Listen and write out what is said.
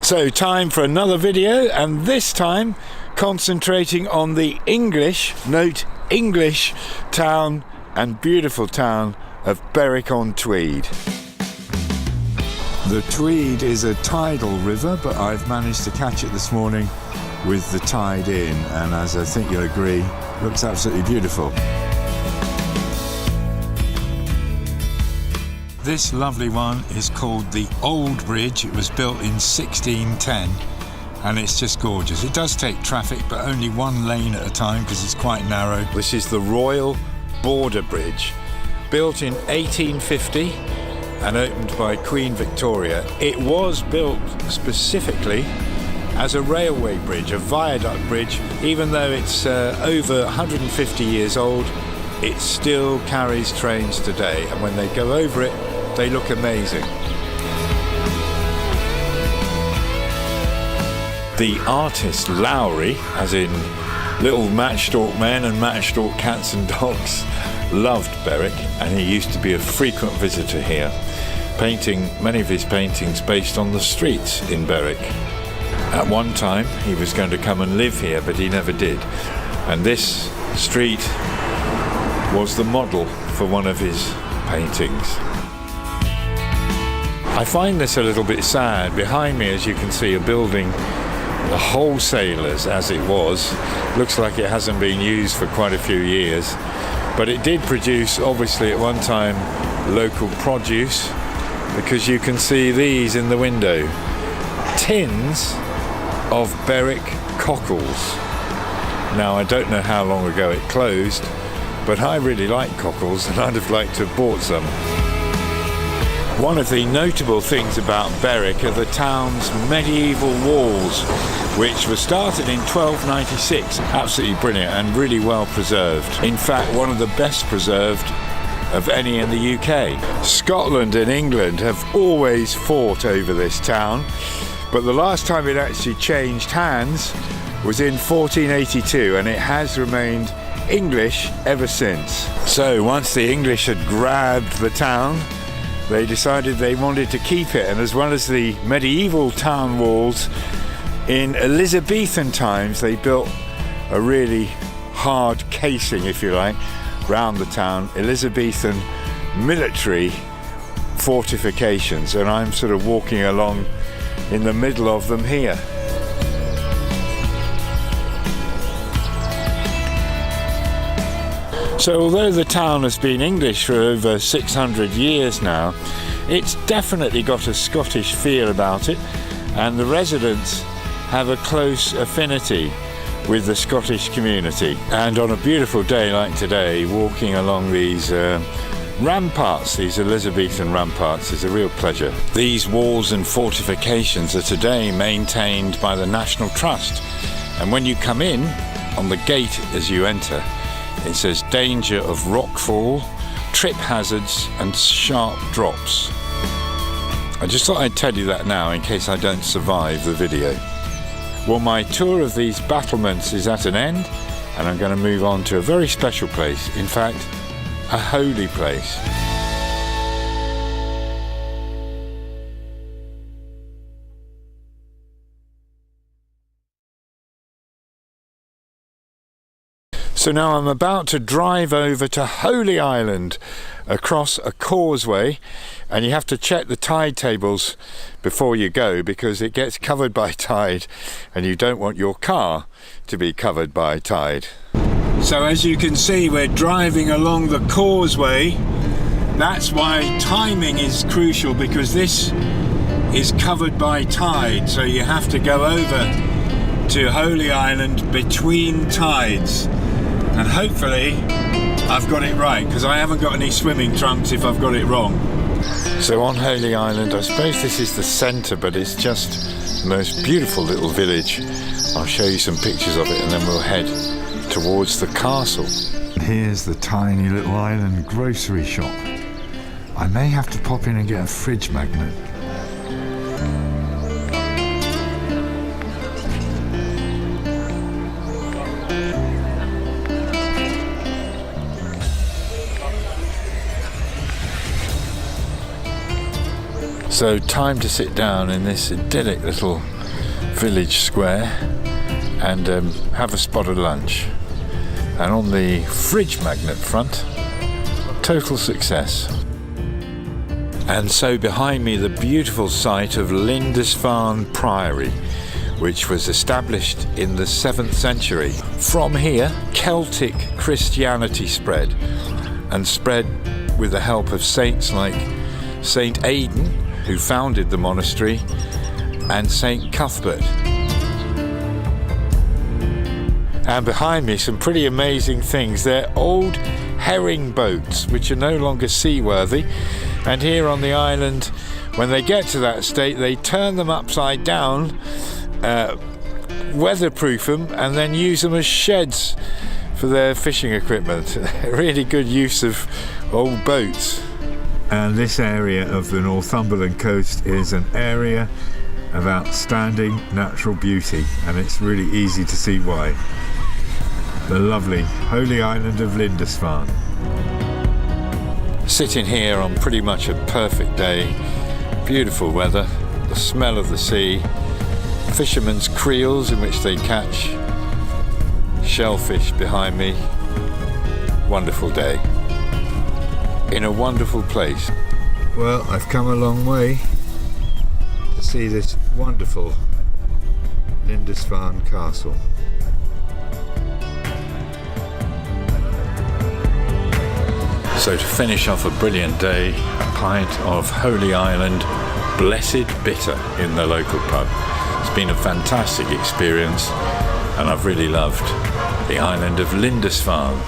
So time for another video, and this time concentrating on the English, note English, town and beautiful town of Berwick on Tweed. The Tweed is a tidal river, but I've managed to catch it this morning with the tide in, and as I think you'll agree, looks absolutely beautiful. This lovely one is called the Old Bridge. It was built in 1610 and it's just gorgeous. It does take traffic, but only one lane at a time because it's quite narrow. This is the Royal Border Bridge, built in 1850 and opened by Queen Victoria. It was built specifically as a railway bridge, a viaduct bridge. Even though it's over 150 years old, it still carries trains today, and when they go over it, they look amazing. The artist Lowry, as in Little Matchstalk Men and Matchstalk Cats and Dogs, loved Berwick, and he used to be a frequent visitor here, painting many of his paintings based on the streets in Berwick. At one time he was going to come and live here, but he never did, and this street was the model for one of his paintings. I find this a little bit sad. Behind me, as you can see, a building, the wholesalers as it was. Looks like it hasn't been used for quite a few years, but it did produce, obviously at one time, local produce, because you can see these in the window. Tins of Berwick cockles. Now, I don't know how long ago it closed, but I really like cockles and I'd have liked to have bought some. One of the notable things about Berwick are the town's medieval walls, which were started in 1296. Absolutely brilliant and really well preserved. In fact, one of the best preserved of any in the UK. Scotland and England have always fought over this town, but the last time it actually changed hands was in 1482, and it has remained English ever since. So once the English had grabbed the town, they decided they wanted to keep it, and as well as the medieval town walls, in Elizabethan times they built a really hard casing, if you like, round the town, Elizabethan military fortifications, and I'm sort of walking along in the middle of them here. So although the town has been English for over 600 years now, it's definitely got a Scottish feel about it, and the residents have a close affinity with the Scottish community. And on a beautiful day like today, walking along these ramparts, these Elizabethan ramparts, is a real pleasure. These walls and fortifications are today maintained by the National Trust, and when you come in, on the gate as you enter, it says danger of rockfall, trip hazards and sharp drops. I just thought I'd tell you that now in case I don't survive the video. Well, my tour of these battlements is at an end, and I'm going to move on to a very special place, in fact, a holy place. So now I'm about to drive over to Holy Island across a causeway, and you have to check the tide tables before you go because it gets covered by tide and you don't want your car to be covered by tide. So as you can see, we're driving along the causeway. That's why timing is crucial, because this is covered by tide, so you have to go over to Holy Island between tides. And hopefully I've got it right, because I haven't got any swimming trunks if I've got it wrong. So on Holy Island, I suppose this is the centre, but it's just the most beautiful little village. I'll show you some pictures of it and then we'll head towards the castle. Here's the tiny little island grocery shop. I may have to pop in and get a fridge magnet. So time to sit down in this idyllic little village square and have a spot of lunch. And on the fridge magnet front, total success. And so behind me, the beautiful site of Lindisfarne Priory, which was established in the 7th century. From here, Celtic Christianity spread, and spread with the help of saints like Saint Aidan, who founded the monastery, and Saint Cuthbert. And behind me, some pretty amazing things. They're old herring boats, which are no longer seaworthy. And here on the island, when they get to that state, they turn them upside down, weatherproof them, and then use them as sheds for their fishing equipment. Really good use of old boats. And this area of the Northumberland coast is an area of outstanding natural beauty, and it's really easy to see why. The lovely Holy Island of Lindisfarne. Sitting here on pretty much a perfect day, beautiful weather, the smell of the sea, fishermen's creels in which they catch shellfish behind me. Wonderful day in a wonderful place. Well, I've come a long way to see this wonderful Lindisfarne Castle. So to finish off a brilliant day, a pint of Holy Island Blessed Bitter in the local pub. It's been a fantastic experience, and I've really loved the island of Lindisfarne.